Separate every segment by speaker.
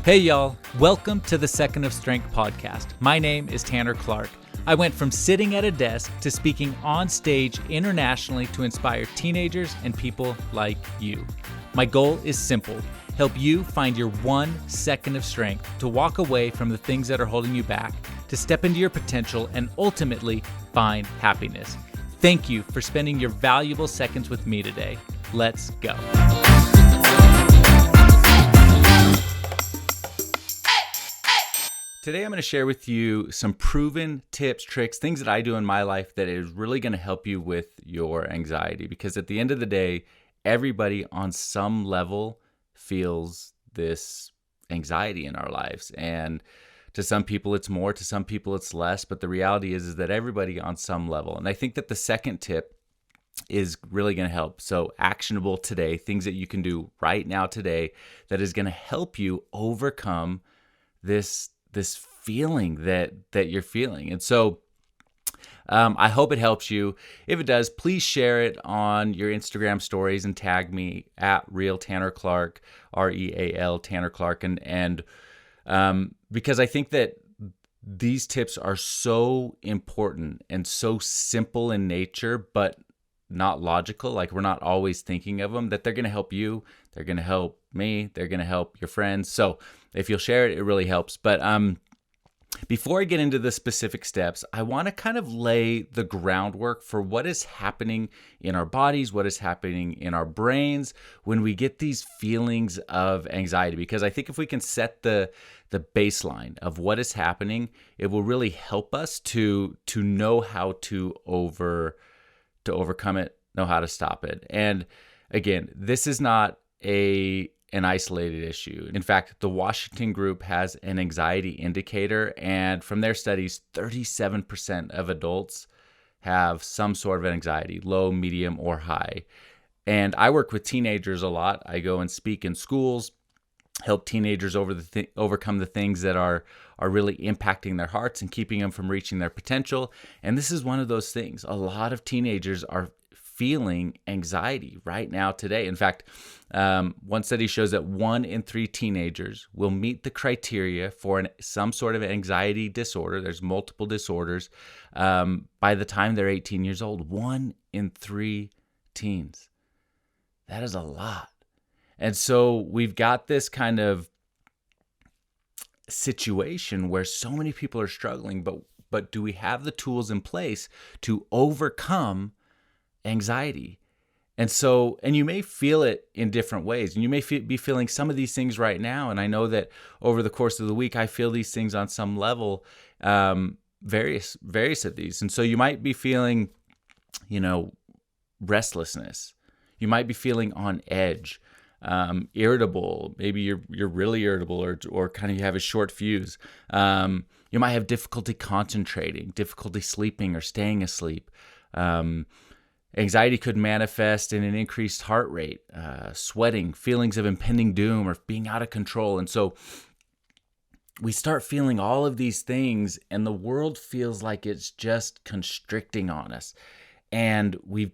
Speaker 1: Hey y'all, welcome to the Second of Strength podcast. My name is Tanner Clark. I went from sitting at a desk to speaking on stage internationally to inspire teenagers and people like you. My goal is simple: help you find your 1 second of strength to walk away from the things that are holding you back, to step into your potential, and ultimately find happiness. Thank you for spending your valuable seconds with me today. Let's go. Today, I'm going to share with you some proven tips, tricks, things that I do in my life that is really going to help you with your anxiety. Because at the end of the day, everybody on some level feels this anxiety in our lives. And to some people, it's more, to some people, it's less. But the reality is that everybody on some level. And I think that the second tip is really going to help. So actionable today, things that you can do right now today that is going to help you overcome this feeling that you're feeling. And so I hope it helps you. If it does, please share it on your Instagram stories and tag me at Real Tanner Clark, REAL Tanner Clark. And because I think that these tips are so important and so simple in nature, but not logical. Like, we're not always thinking of them, that they're going to help you. They're going to help me. They're going to help your friends. So if you'll share it, it really helps. But before I get into the specific steps, I want to kind of lay the groundwork for what is happening in our bodies, what is happening in our brains when we get these feelings of anxiety. Because I think if we can set the baseline of what is happening, it will really help us to know how to overcome it, know how to stop it. And again, this is not an isolated issue. In fact, the Washington Group has an anxiety indicator, and from their studies, 37% of adults have some sort of anxiety, low, medium, or high. And I work with teenagers a lot. I go and speak in schools, help teenagers overcome the things that are really impacting their hearts and keeping them from reaching their potential. And this is one of those things. A lot of teenagers are feeling anxiety right now today. In fact, one study shows that 1 in 3 teenagers will meet the criteria for some sort of anxiety disorder. There's multiple disorders by the time they're 18 years old. 1 in 3 teens. That is a lot. And so we've got this kind of situation where so many people are struggling, but do we have the tools in place to overcome anxiety? And you may feel it in different ways, and you may be feeling some of these things right now. And I know that over the course of the week, I feel these things on some level, various of these. And so you might be feeling, restlessness. You might be feeling on edge, irritable. Maybe you're really irritable, or kind of you have a short fuse. You might have difficulty concentrating, difficulty sleeping or staying asleep. Anxiety could manifest in an increased heart rate, sweating, feelings of impending doom, or being out of control. And so we start feeling all of these things, and the world feels like it's just constricting on us. And we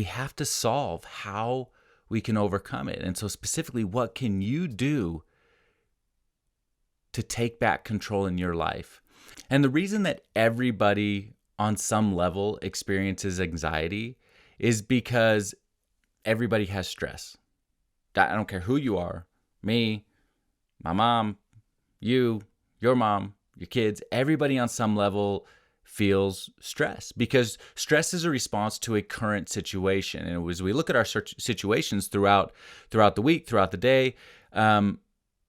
Speaker 1: have to solve how we can overcome it. And so specifically, what can you do to take back control in your life? And the reason that everybody on some level experiences anxiety is because everybody has stress. I don't care who you are, me, my mom, you, your mom, your kids, everybody on some level feels stress, because stress is a response to a current situation. And as we look at our situations throughout the week, throughout the day,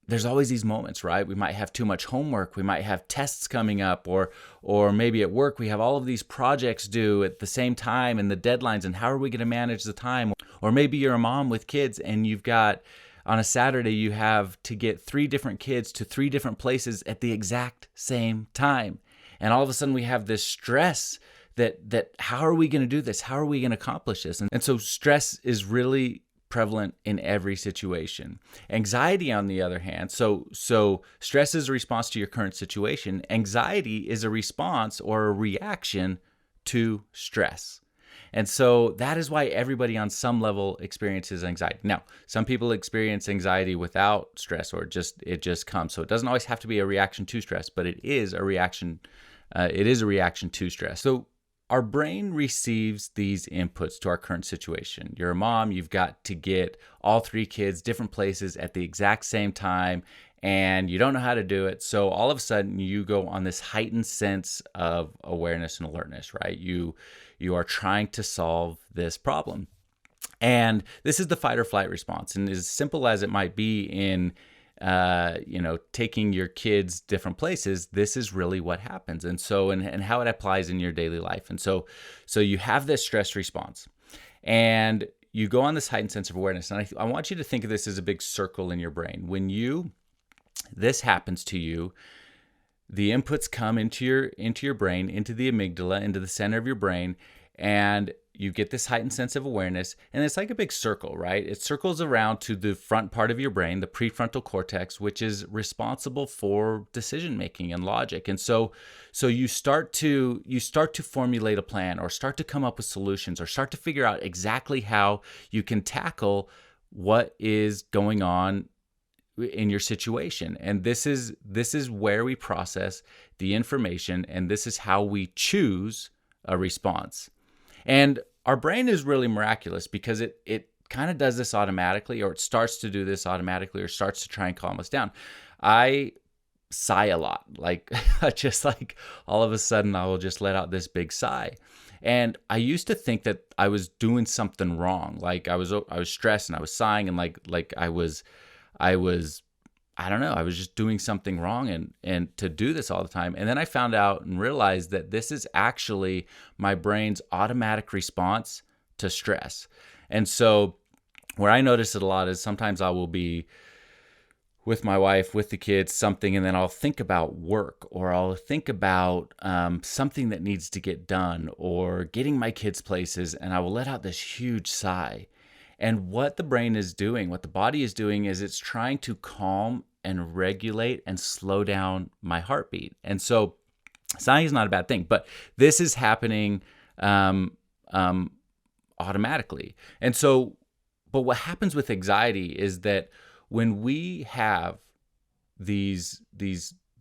Speaker 1: there's always these moments, right? We might have too much homework. We might have tests coming up, or maybe at work we have all of these projects due at the same time and the deadlines, and how are we going to manage the time? Or maybe you're a mom with kids and you've got, on a Saturday, you have to get 3 different kids to 3 different places at the exact same time. And all of a sudden we have this stress that how are we going to do this? How are we going to accomplish this? And so stress is really prevalent in every situation. Anxiety, on the other hand, so stress is a response to your current situation. Anxiety is a response or a reaction to stress. And so that is why everybody on some level experiences anxiety. Now, some people experience anxiety without stress, or it just comes. So it doesn't always have to be a reaction to stress, but it is a reaction. It is a reaction to stress. So our brain receives these inputs to our current situation. You're a mom, you've got to get all three kids different places at the exact same time, and you don't know how to do it. So all of a sudden you go on this heightened sense of awareness and alertness, right? You are trying to solve this problem. And this is the fight or flight response. And as simple as it might be in taking your kids different places, this is really what happens. And so, and how it applies in your daily life. And so you have this stress response, and you go on this heightened sense of awareness. And I want you to think of this as a big circle in your brain. When this happens to you, the inputs come into your brain, into the amygdala, into the center of your brain, and you get this heightened sense of awareness, and it's like a big circle, right? It circles around to the front part of your brain, the prefrontal cortex, which is responsible for decision making and logic. And so you start to formulate a plan, or start to come up with solutions, or start to figure out exactly how you can tackle what is going on in your situation. And this is where we process the information, and this is how we choose a response. And our brain is really miraculous, because it kind of does this automatically, or it starts to do this automatically, or starts to try and calm us down. I sigh a lot, like just like all of a sudden I will just let out this big sigh. And I used to think that I was doing something wrong, like I was stressed and I was sighing, and like I was I don't know, I was just doing something wrong, and to do this all the time. And then I found out and realized that this is actually my brain's automatic response to stress. And so where I notice it a lot is sometimes I will be with my wife, with the kids, something, and then I'll think about work, or I'll think about something that needs to get done, or getting my kids places, and I will let out this huge sigh. And what the brain is doing, what the body is doing, is it's trying to calm and regulate and slow down my heartbeat. And so sighing is not a bad thing, but this is happening automatically. And so, but what happens with anxiety is that when we have these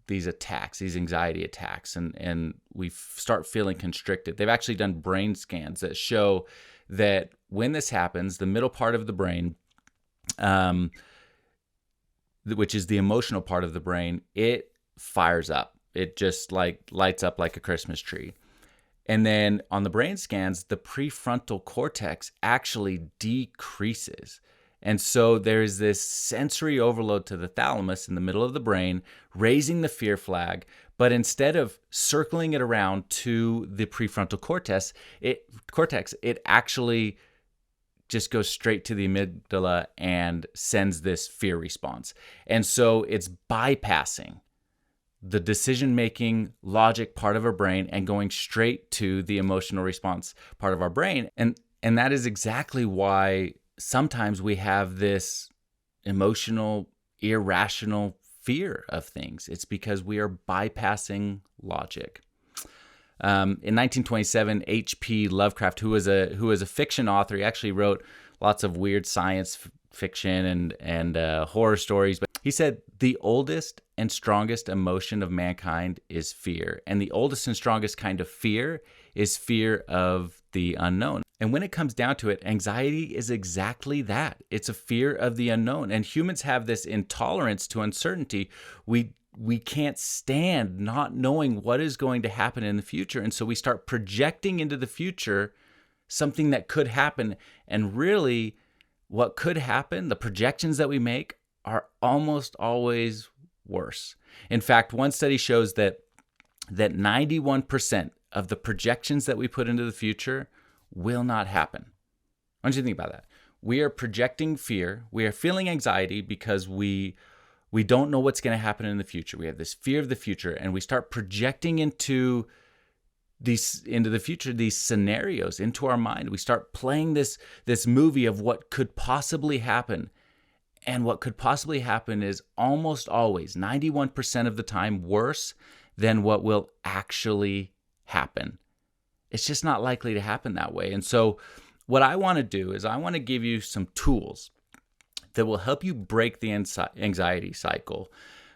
Speaker 1: attacks, these anxiety attacks, and we start feeling constricted, they've actually done brain scans that show that when this happens, the middle part of the brain, which is the emotional part of the brain, it fires up. It just like lights up like a Christmas tree. And then on the brain scans, the prefrontal cortex actually decreases. And so there's this sensory overload to the thalamus in the middle of the brain, raising the fear flag. But instead of circling it around to the prefrontal cortex, it actually just goes straight to the amygdala and sends this fear response. And so it's bypassing the decision-making logic part of our brain and going straight to the emotional response part of our brain. And that is exactly why sometimes we have this emotional, irrational fear of things. It's because we are bypassing logic. In 1927, H.P. Lovecraft, who was a fiction author, he actually wrote lots of weird science fiction and horror stories. But he said, the oldest and strongest emotion of mankind is fear. And the oldest and strongest kind of fear is fear of the unknown. And when it comes down to it, anxiety is exactly that. It's a fear of the unknown. And humans have this intolerance to uncertainty. We can't stand not knowing what is going to happen in the future. And so we start projecting into the future something that could happen. And really, what could happen, the projections that we make, are almost always worse. In fact, one study shows that 91% of the projections that we put into the future will not happen. I want you to think about that. We are projecting fear. We are feeling anxiety because we don't know what's going to happen in the future. We have this fear of the future, and we start projecting into the future, these scenarios into our mind. We start playing this movie of what could possibly happen. And what could possibly happen is almost always, 91% of the time, worse than what will actually happen. It's just not likely to happen that way. And so what I want to do is I want to give you some tools that will help you break the anxiety cycle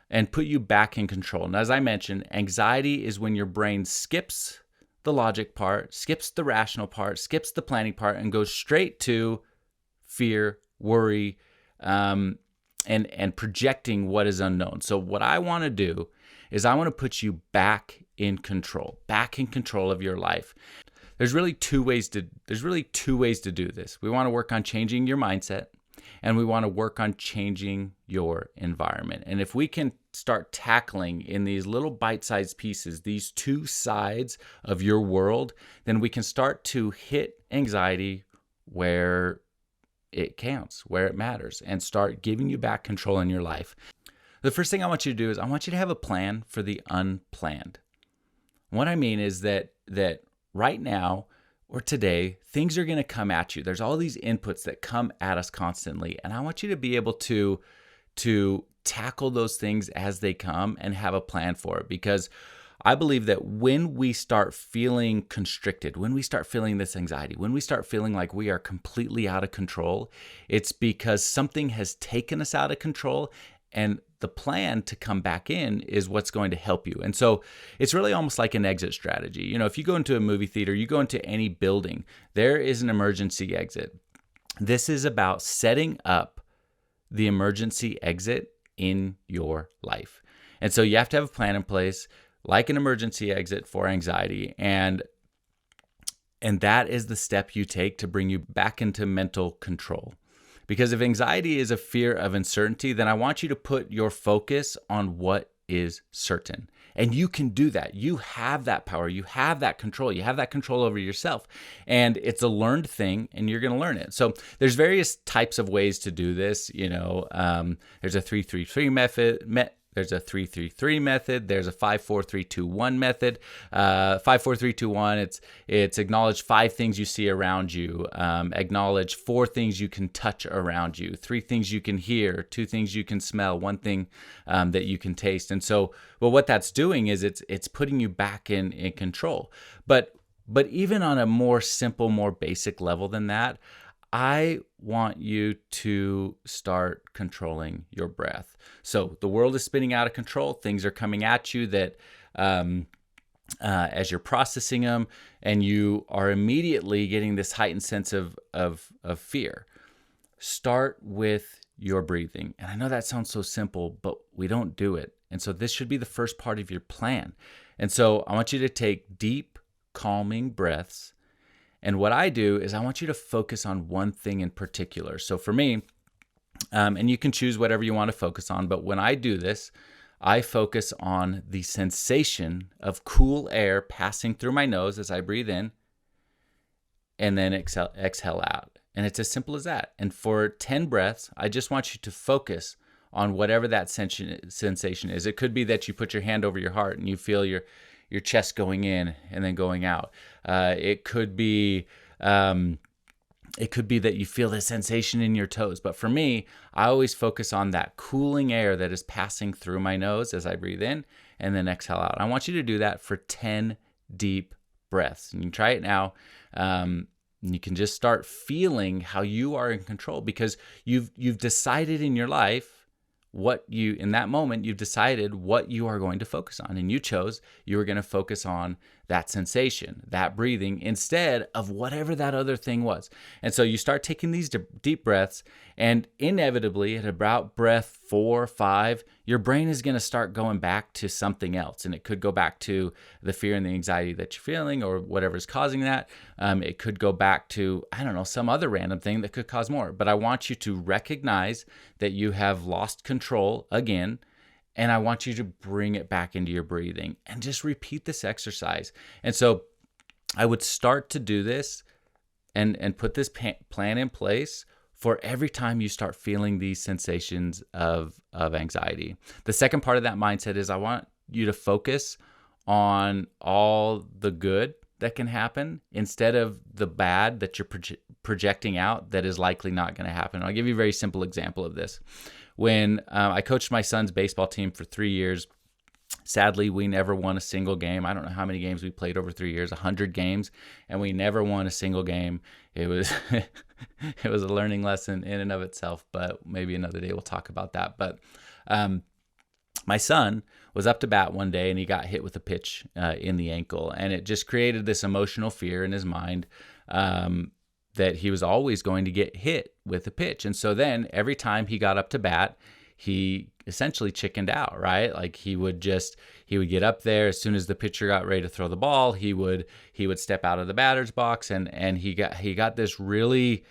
Speaker 1: and put you back in control. And as I mentioned, anxiety is when your brain skips the logic part, skips the rational part, skips the planning part, and goes straight to fear, worry, and projecting what is unknown. So what I want to do is I want to put you back in control of your life. There's really two ways to do this. We want to work on changing your mindset, and we want to work on changing your environment. And if we can start tackling in these little bite-sized pieces these two sides of your world, then we can start to hit anxiety where it counts, where it matters, and start giving you back control in your life. The first thing I want you to do is I want you to have a plan for the unplanned. What I mean is that right now or today, things are going to come at you. There's all these inputs that come at us constantly, and I want you to be able to tackle those things as they come and have a plan for it, because I believe that when we start feeling constricted, when we start feeling this anxiety, when we start feeling like we are completely out of control, it's because something has taken us out of control, and the plan to come back in is what's going to help you. And so it's really almost like an exit strategy. You know, if you go into a movie theater, you go into any building, there is an emergency exit. This is about setting up the emergency exit in your life. And so you have to have a plan in place, like an emergency exit for anxiety. And that is the step you take to bring you back into mental control. Because if anxiety is a fear of uncertainty, then I want you to put your focus on what is certain. And you can do that. You have that power. You have that control. You have that control over yourself. And it's a learned thing, and you're going to learn it. So there's various types of ways to do this. You know, there's a 3-3-3 method. There's a 3-3-3 method. There's a 5-4-3-2-1 method. 5-4-3-2-1. It's acknowledge 5 things you see around you. Acknowledge 4 things you can touch around you. 3 things you can hear. 2 things you can smell. 1 thing that you can taste. And so, well, what that's doing is it's putting you back in control. But even on a more simple, more basic level than that, I want you to start controlling your breath. So the world is spinning out of control. Things are coming at you that as you're processing them, and you are immediately getting this heightened sense of fear. Start with your breathing. And I know that sounds so simple, but we don't do it. And so this should be the first part of your plan. And so I want you to take deep, calming breaths. And what I do is I want you to focus on one thing in particular. So for me, and you can choose whatever you want to focus on, but when I do this, I focus on the sensation of cool air passing through my nose as I breathe in, and then exhale out. And it's as simple as that. And for 10 breaths, I just want you to focus on whatever that sensation is. It could be that you put your hand over your heart and you feel your chest going in and then going out. It could be that you feel the sensation in your toes. But for me, I always focus on that cooling air that is passing through my nose as I breathe in and then exhale out. I want you to do that for 10 deep breaths. And you can try it now. You can just start feeling how you are in control, because you've decided in your life in that moment, you've decided what you are going to focus on, and you were going to focus on that sensation, that breathing, instead of whatever that other thing was. And so you start taking these deep breaths, and inevitably at about breath 4 or 5, your brain is going to start going back to something else. And it could go back to the fear and the anxiety that you're feeling, or whatever's causing that. It could go back to, I don't know, some other random thing that could cause more. But I want you to recognize that you have lost control again, and I want you to bring it back into your breathing and just repeat this exercise. And so I would start to do this and put this plan in place for every time you start feeling these sensations of anxiety. The second part of that mindset is I want you to focus on all the good that can happen instead of the bad that you're projecting out that is likely not going to happen. I'll give you a very simple example of this. When I coached my son's baseball team for 3 years, Sadly, we never won a single game. I don't know how many games we played over 3 years, 100 games, and we never won a single game. It was it was a learning lesson in and of itself, but maybe another day we'll talk about that. But my son was up to bat one day and he got hit with a pitch in the ankle, and it just created this emotional fear in his mind that he was always going to get hit with a pitch. And so then every time he got up to bat, he essentially chickened out, right? Like he would get up there as soon as the pitcher got ready to throw the ball, he would step out of the batter's box, and he got this really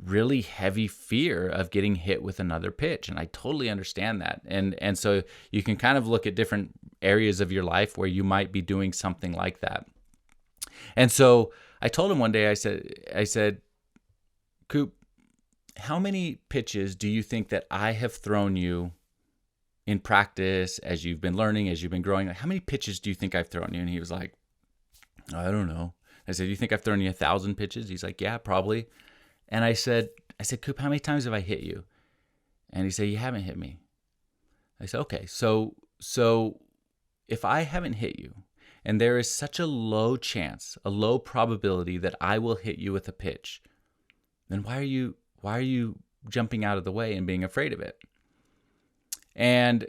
Speaker 1: really heavy fear of getting hit with another pitch. And I totally understand that. And so you can kind of look at different areas of your life where you might be doing something like that. And so I told him one day, I said, Coop, how many pitches do you think that I have thrown you in practice as you've been learning, as you've been growing? How many pitches do you think I've thrown you? And he was like, I don't know. I said, you think I've thrown you 1,000 pitches? He's like, yeah, probably. And I said, Coop, how many times have I hit you? And he said, you haven't hit me. I said, okay, so if I haven't hit you, and there is such a low chance, a low probability that I will hit you with a pitch, then why are you jumping out of the way and being afraid of it? And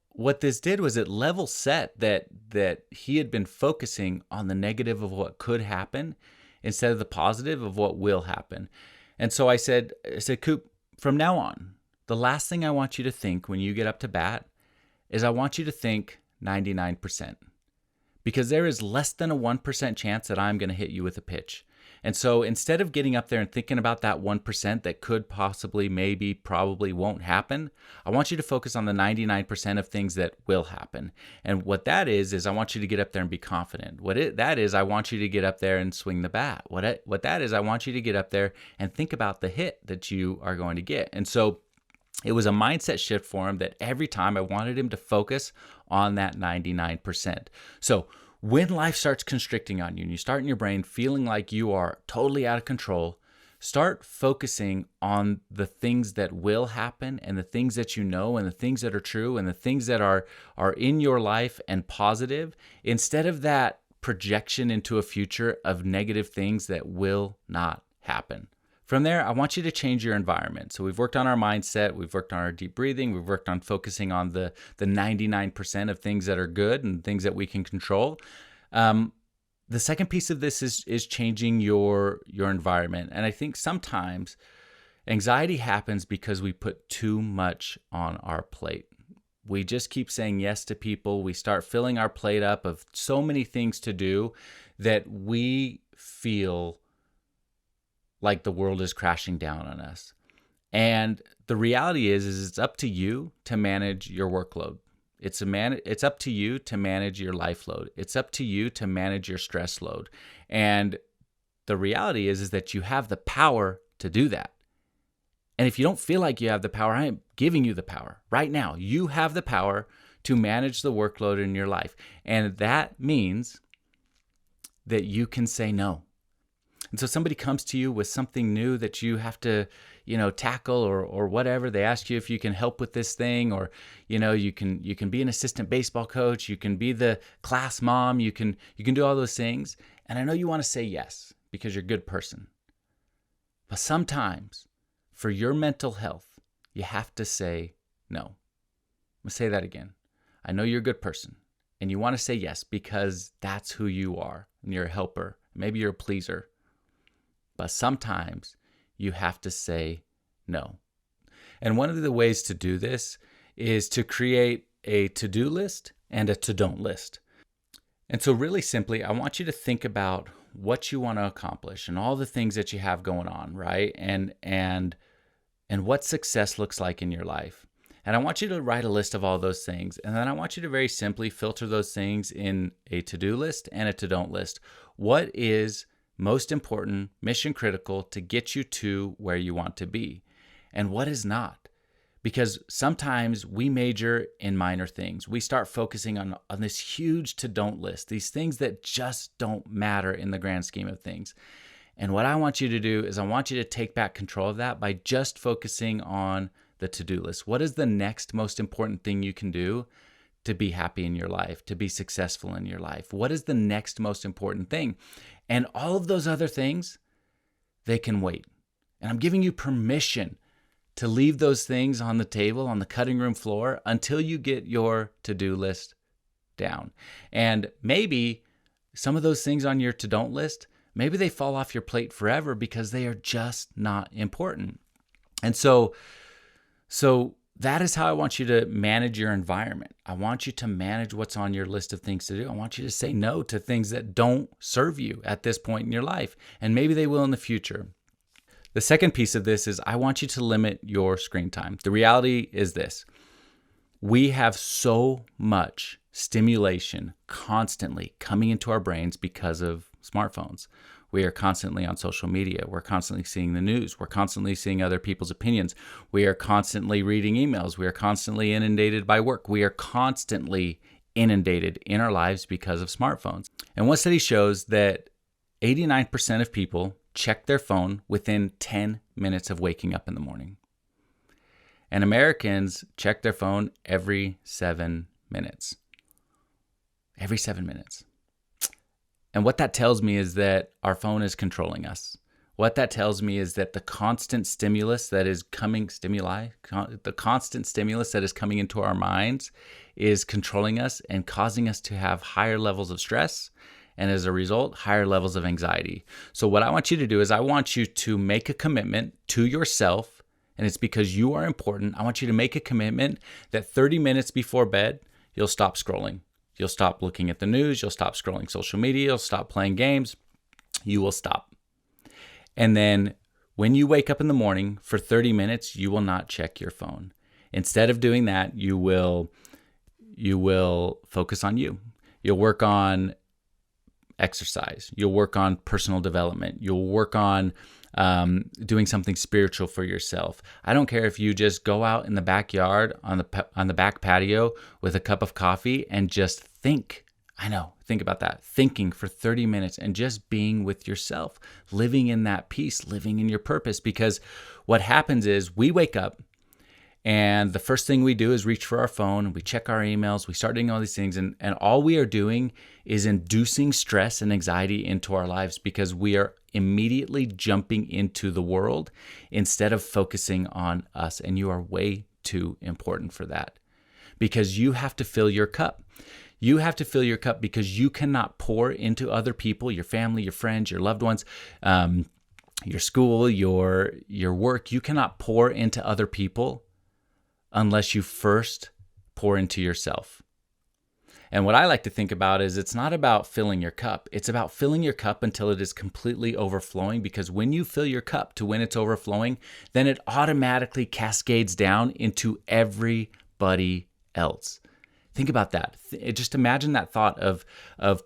Speaker 1: what this did was it level set that he had been focusing on the negative of what could happen instead of the positive of what will happen. And so I said, Coop, from now on, the last thing I want you to think when you get up to bat is I want you to think 99%. Because there is less than a 1% chance that I'm going to hit you with a pitch. And so instead of getting up there and thinking about that 1% that could possibly, maybe, probably won't happen, I want you to focus on the 99% of things that will happen. And what that is I want you to get up there and be confident. That is, I want you to get up there and swing the bat. What that is, I want you to get up there and think about the hit that you are going to get. And so it was a mindset shift for him that every time I wanted him to focus on that 99%. So when life starts constricting on you and you start in your brain feeling like you are totally out of control, start focusing on the things that will happen and the things that you know and the things that are true and the things that are in your life and positive, instead of that projection into a future of negative things that will not happen. From there, I want you to change your environment. So we've worked on our mindset, we've worked on our deep breathing, we've worked on focusing on the 99% of things that are good and things that we can control. The second piece of this is changing your environment. And I think sometimes anxiety happens because we put too much on our plate. We just keep saying yes to people. We start filling our plate up of so many things to do that we feel like the world is crashing down on us. And the reality is it's up to you to manage your workload. It's up to you to manage your life load. It's up to you to manage your stress load. And the reality is that you have the power to do that. And if you don't feel like you have the power, I am giving you the power right now. You have the power to manage the workload in your life. And that means that you can say no. And so somebody comes to you with something new that you have to, tackle or whatever. They ask you if you can help with this thing, or, you can be an assistant baseball coach. You can be the class mom. You can do all those things. And I know you want to say yes because you're a good person. But sometimes for your mental health, you have to say no. I'm going to say that again. I know you're a good person and you want to say yes because that's who you are and you're a helper. Maybe you're a pleaser. But sometimes you have to say no. And one of the ways to do this is to create a to-do list and a to-don't list. And so really simply, I want you to think about what you want to accomplish and all the things that you have going on, right? And what success looks like in your life. And I want you to write a list of all those things. And then I want you to very simply filter those things in a to-do list and a to-don't list. What is most important, mission critical to get you to where you want to be, and what is not? Because sometimes we major in minor things. We start focusing on this huge to-don't list, these things that just don't matter in the grand scheme of things. And what I want you to do is I want you to take back control of that by just focusing on the to-do list? What is the next most important thing you can do to be happy in your life, to be successful in your life? What is the next most important thing? And all of those other things, they can wait. And I'm giving you permission to leave those things on the table, on the cutting room floor, until you get your to-do list down. And maybe some of those things on your to-don't list, maybe they fall off your plate forever because they are just not important. And so that is how I want you to manage your environment. I want you to manage what's on your list of things to do. I want you to say no to things that don't serve you at this point in your life, and maybe they will in the future. The second piece of this is I want you to limit your screen time. The reality is this: we have so much stimulation constantly coming into our brains because of smartphones. We are constantly on social media. We're constantly seeing the news. We're constantly seeing other people's opinions. We are constantly reading emails. We are constantly inundated by work. We are constantly inundated in our lives because of smartphones. And one study shows that 89% of people check their phone within 10 minutes of waking up in the morning. And Americans check their phone every 7 minutes. Every 7 minutes. And what that tells me is that our phone is controlling us. What that tells me is that the constant stimulus that is coming, the constant stimulus that is coming into our minds is controlling us and causing us to have higher levels of stress, and as a result, higher levels of anxiety. So what I want you to do is I want you to make a commitment to yourself, and it's because you are important. I want you to make a commitment that 30 minutes before bed, you'll stop scrolling. You'll stop looking at the news. You'll stop scrolling social media. You'll stop playing games. You will stop. And then when you wake up in the morning for 30 minutes, you will not check your phone. Instead of doing that, you will focus on you. You'll work on exercise. You'll work on personal development. You'll work on doing something spiritual for yourself. I don't care if you just go out in the backyard on the back patio with a cup of coffee and just think. Think about that. Thinking for 30 minutes and just being with yourself, living in that peace, living in your purpose. Because what happens is we wake up and the first thing we do is reach for our phone. We check our emails. We start doing all these things. And all we are doing is inducing stress and anxiety into our lives because we are immediately jumping into the world instead of focusing on us. And you are way too important for that because you have to fill your cup. You have to fill your cup because you cannot pour into other people, your family, your friends, your loved ones, your school, your work. You cannot pour into other people unless you first pour into yourself. And what I like to think about is it's not about filling your cup. It's about filling your cup until it is completely overflowing, because when you fill your cup to when it's overflowing, then it automatically cascades down into everybody else. Think about that. Just imagine that thought of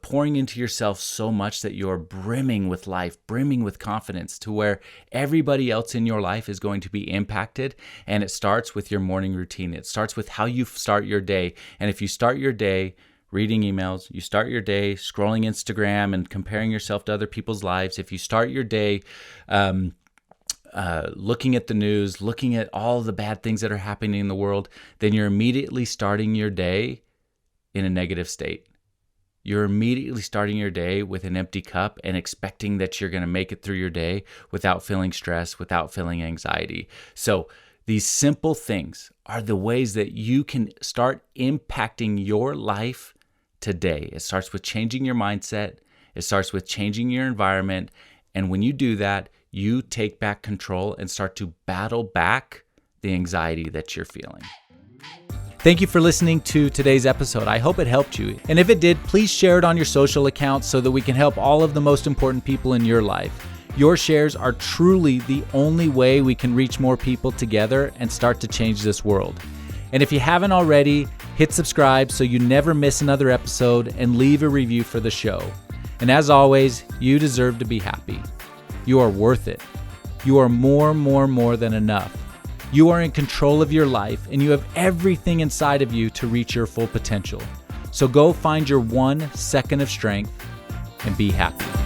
Speaker 1: pouring into yourself so much that you're brimming with life, brimming with confidence to where everybody else in your life is going to be impacted. And it starts with your morning routine. It starts with how you start your day. And if you start your day reading emails, you start your day scrolling Instagram and comparing yourself to other people's lives, if you start your day looking at the news, looking at all the bad things that are happening in the world, then you're immediately starting your day in a negative state. You're immediately starting your day with an empty cup and expecting that you're going to make it through your day without feeling stress, without feeling anxiety. So these simple things are the ways that you can start impacting your life today. It starts with changing your mindset. It starts with changing your environment. And when you do that, you take back control and start to battle back the anxiety that you're feeling. Thank you for listening to today's episode. I hope it helped you. And if it did, please share it on your social accounts so that we can help all of the most important people in your life. Your shares are truly the only way we can reach more people together and start to change this world. And if you haven't already, hit subscribe so you never miss another episode, and leave a review for the show. And as always, you deserve to be happy. You are worth it. You are more than enough. You are in control of your life, and you have everything inside of you to reach your full potential. So go find your 1 second of strength and be happy.